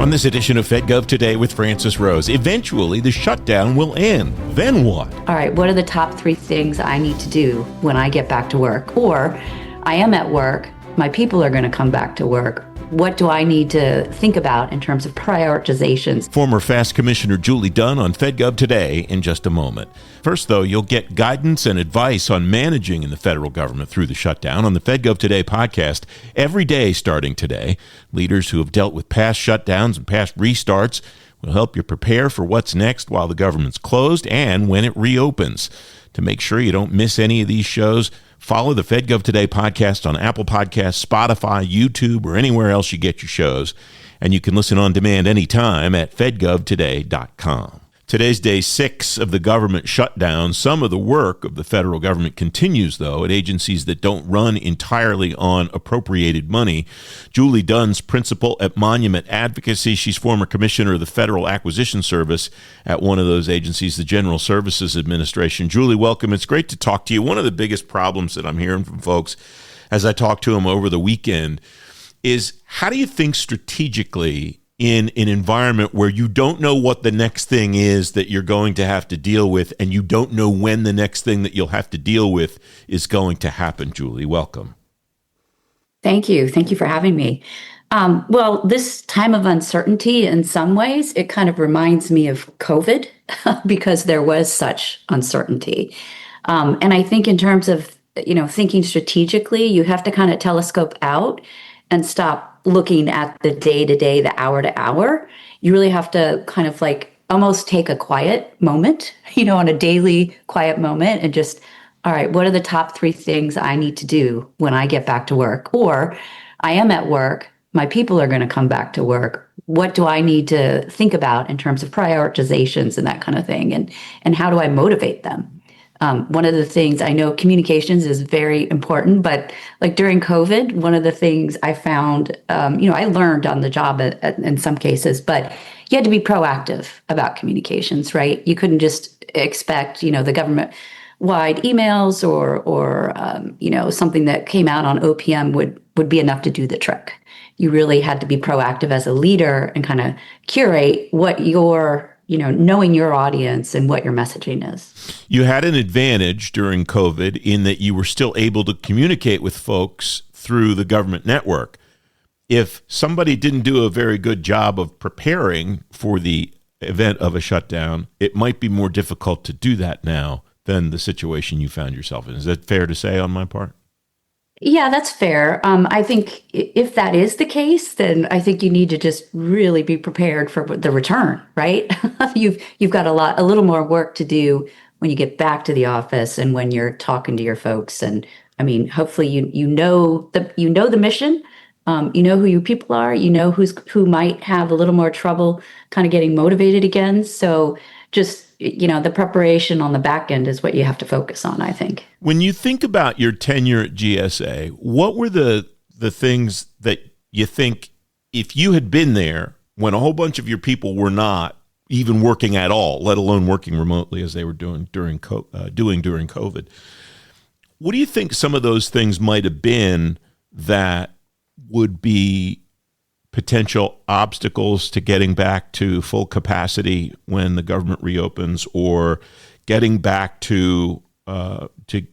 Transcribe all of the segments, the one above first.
On this edition of FedGov Today with Francis Rose, eventually the shutdown will end. Then what? All right, what are the top 3 things I need to do when I get back to work? Or I am at work, my people are going to come back to work. What do I need to think about in terms of prioritizations? Former FAST Commissioner Julie Dunn on FedGov Today in just a moment. First, though, you'll get guidance and advice on managing in the federal government through the shutdown on the FedGov Today podcast every day starting today. Leaders who have dealt with past shutdowns and past restarts will help you prepare for what's next while the government's closed and when it reopens. To make sure you don't miss any of these shows, follow the FedGov Today podcast on Apple Podcasts, Spotify, YouTube, or anywhere else you get your shows. And you can listen on demand anytime at fedgovtoday.com. Today's day 6 of the government shutdown. Some of the work of the federal government continues, though, at agencies that don't run entirely on appropriated money. Julie Dunn's principal at Monument Advocacy. She's former commissioner of the Federal Acquisition Service at one of those agencies, the General Services Administration. Julie, welcome. It's great to talk to you. One of the biggest problems that I'm hearing from folks as I talk to them over the weekend is, how do you think strategically in an environment where you don't know what the next thing is that you're going to have to deal with, and you don't know when the next thing that you'll have to deal with is going to happen? Julie, welcome. Thank you. Thank you for having me. Well, this time of uncertainty, in some ways, it kind of reminds me of COVID because there was such uncertainty. And I think in terms of, thinking strategically, you have to kind of telescope out and stop looking at the day-to-day, the hour-to-hour. You really have to kind of almost take a quiet moment, on a daily quiet moment, and just, all right, what are the top 3 things I need to do when I get back to work? Or I am at work, my people are going to come back to work. What do I need to think about in terms of prioritizations and that kind of thing? And how do I motivate them? One of the things I know, communications is very important, but during COVID, one of the things I found, I learned on the job in some cases, but you had to be proactive about communications, right? You couldn't just expect, the government-wide emails or something that came out on OPM would be enough to do the trick. You really had to be proactive as a leader and kind of curate what your knowing your audience and what your messaging is. You had an advantage during COVID in that you were still able to communicate with folks through the government network. If somebody didn't do a very good job of preparing for the event of a shutdown, it might be more difficult to do that now than the situation you found yourself in. Is that fair to say on my part? Yeah, that's fair. I think if that is the case, then I think you need to just really be prepared for the return, right? You've got a little more work to do when you get back to the office and when you're talking to your folks. And I mean, hopefully you know the mission, you know who your people are, you know who might have a little more trouble kind of getting motivated again. So just the preparation on the back end is what you have to focus on, I think. When you think about your tenure at GSA, what were the things that you think, if you had been there when a whole bunch of your people were not even working at all, let alone working remotely as they were doing during COVID, what do you think some of those things might have been that would be potential obstacles to getting back to full capacity when the government reopens, or getting back to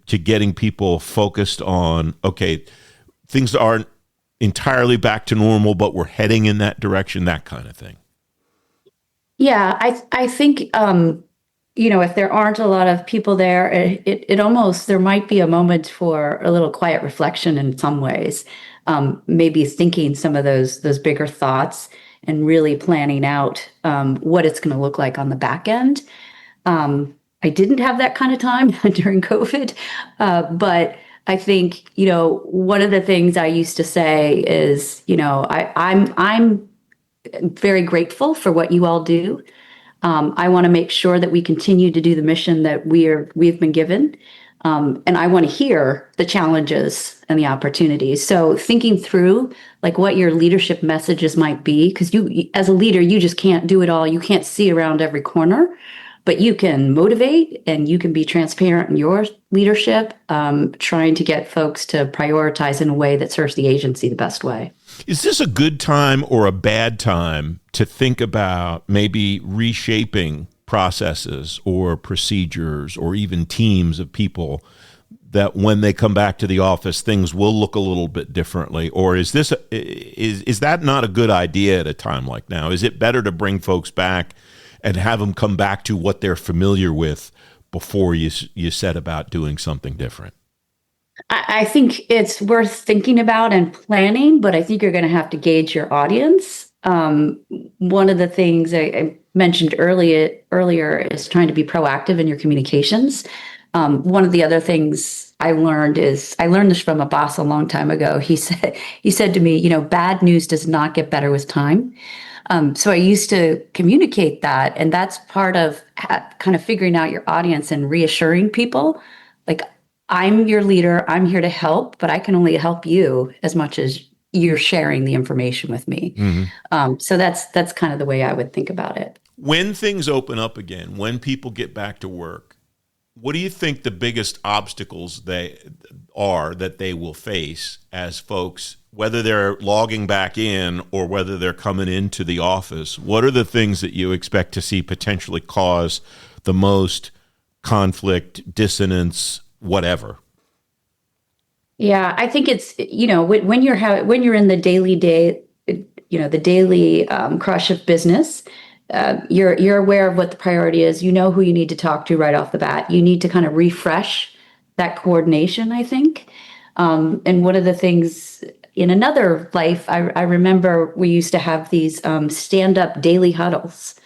getting people focused on, okay, things aren't entirely back to normal, but we're heading in that direction, that kind of thing? Yeah, I think, if there aren't a lot of people there, it almost, there might be a moment for a little quiet reflection in some ways. Maybe thinking some of those bigger thoughts and really planning out what it's going to look like on the back end. I didn't have that kind of time during COVID, but I think one of the things I used to say is I'm very grateful for what you all do. I want to make sure that we continue to do the mission that we've been given. And I want to hear the challenges and the opportunities. So thinking through what your leadership messages might be, because you, as a leader, you just can't do it all. You can't see around every corner, but you can motivate and you can be transparent in your leadership, trying to get folks to prioritize in a way that serves the agency the best way. Is this a good time or a bad time to think about maybe reshaping processes or procedures or even teams of people that when they come back to the office, things will look a little bit differently? Or is is that not a good idea at a time like now? Is it better to bring folks back and have them come back to what they're familiar with before you set about doing something different? I think it's worth thinking about and planning, but I think you're going to have to gauge your audience. One of the things I mentioned earlier is trying to be proactive in your communications. One of the other things I learned this from a boss a long time ago. He said to me, bad news does not get better with time. So I used to communicate that, and that's part of kind of figuring out your audience and reassuring people. Like, I'm your leader, I'm here to help, but I can only help you as much as you're sharing the information with me. So that's kind of the way I would think about it. When things open up again, when people get back to work, what do you think the biggest obstacles that they will face as folks, whether they're logging back in or whether they're coming into the office? What are the things that you expect to see potentially cause the most conflict, dissonance, whatever? Yeah, I think it's when you're in the daily crush of business. You're aware of what the priority is. You know who you need to talk to right off the bat. You need to kind of refresh that coordination, I think. And one of the things in another life, I remember we used to have these stand-up daily huddles.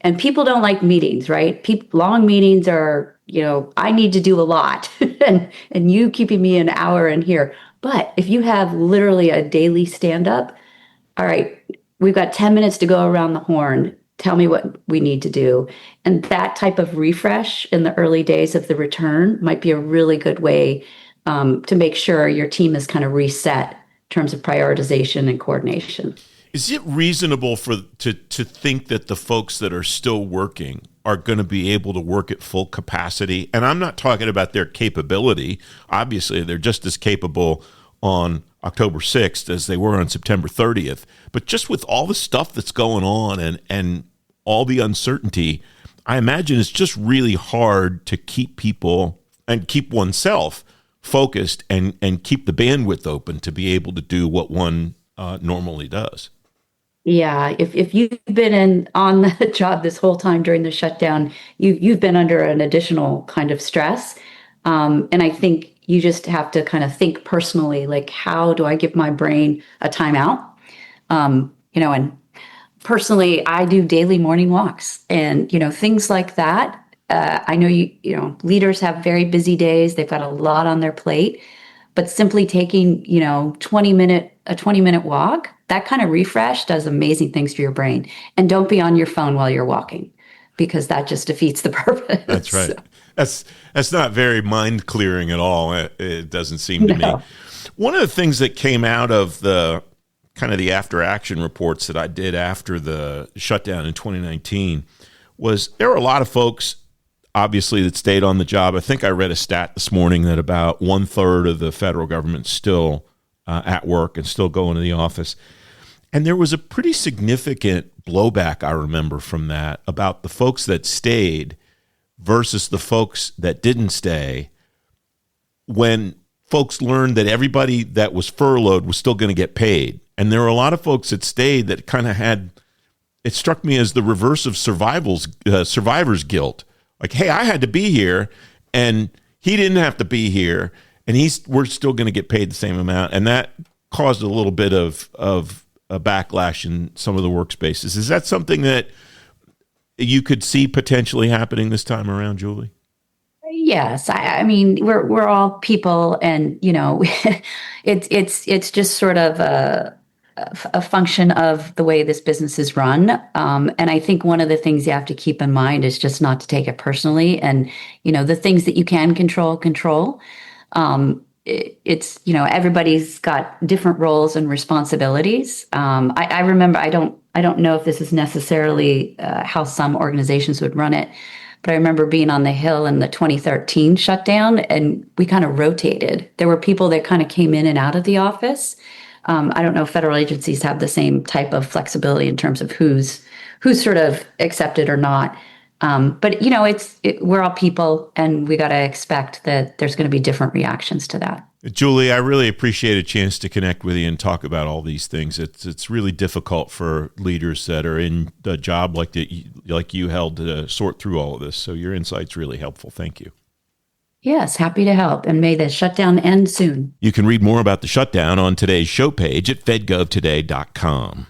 And people don't like meetings, right? Long meetings are, I need to do a lot, and you keeping me an hour in here. But if you have literally a daily stand-up, all right, we've got 10 minutes to go around the horn. Tell me what we need to do. And that type of refresh in the early days of the return might be a really good way to make sure your team is kind of reset in terms of prioritization and coordination. Is it reasonable to think that the folks that are still working are going to be able to work at full capacity? And I'm not talking about their capability. Obviously, they're just as capable on October 6th as they were on September 30th. But just with all the stuff that's going on and all the uncertainty, I imagine it's just really hard to keep people and keep oneself focused and keep the bandwidth open to be able to do what one normally does. Yeah, if you've been on the job this whole time during the shutdown, you've been under an additional kind of stress. And I think you just have to kind of think personally, like, how do I give my brain a timeout? And personally, I do daily morning walks and, things like that. I know leaders have very busy days. They've got a lot on their plate, but simply taking, a 20-minute walk, that kind of refresh does amazing things for your brain. And don't be on your phone while you're walking, because that just defeats the purpose. That's right. That's not very mind clearing at all. It doesn't seem to me. One of the things that came out of the kind of the after action reports that I did after the shutdown in 2019 was there were a lot of folks, obviously, that stayed on the job. I think I read a stat this morning that about 1/3 of the federal government still at work and still going to the office. And there was a pretty significant blowback, I remember, from that about the folks that stayed versus the folks that didn't stay, when folks learned that everybody that was furloughed was still going to get paid. And there were a lot of folks that stayed that kind of had, it struck me as the reverse of survivor's guilt. Like, hey, I had to be here and he didn't have to be here, and we're still going to get paid the same amount. And that caused a little bit of a backlash in some of the workspaces. Is that something that you could see potentially happening this time around, Julie? Yes, I mean we're all people, and it's just sort of a function of the way this business is run. And I think one of the things you have to keep in mind is just not to take it personally, and the things that you can control. It's everybody's got different roles and responsibilities. I remember, I don't know if this is necessarily how some organizations would run it, but I remember being on the Hill in the 2013 shutdown, and we kind of rotated. There were people that kind of came in and out of the office. I don't know if federal agencies have the same type of flexibility in terms of who's sort of accepted or not. But we're all people, and we got to expect that there's going to be different reactions to that. Julie, I really appreciate a chance to connect with you and talk about all these things. It's really difficult for leaders that are in a job like you held to sort through all of this. So your insight's really helpful. Thank you. Yes, happy to help. And may the shutdown end soon. You can read more about the shutdown on today's show page at fedgovtoday.com.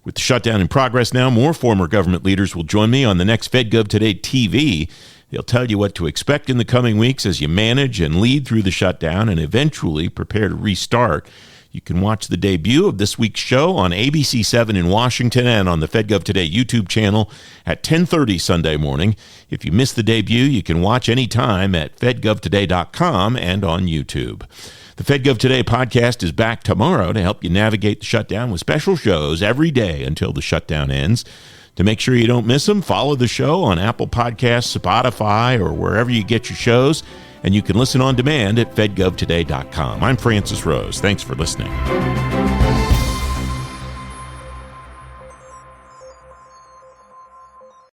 With the shutdown in progress now, more former government leaders will join me on the next FedGov Today TV. They'll tell you what to expect in the coming weeks as you manage and lead through the shutdown and eventually prepare to restart. You can watch the debut of this week's show on ABC7 in Washington and on the FedGov Today YouTube channel at 10:30 Sunday morning. If you miss the debut, you can watch anytime at fedgovtoday.com and on YouTube. The FedGov Today podcast is back tomorrow to help you navigate the shutdown with special shows every day until the shutdown ends. To make sure you don't miss them, follow the show on Apple Podcasts, Spotify, or wherever you get your shows. And you can listen on demand at fedgovtoday.com. I'm Francis Rose. Thanks for listening.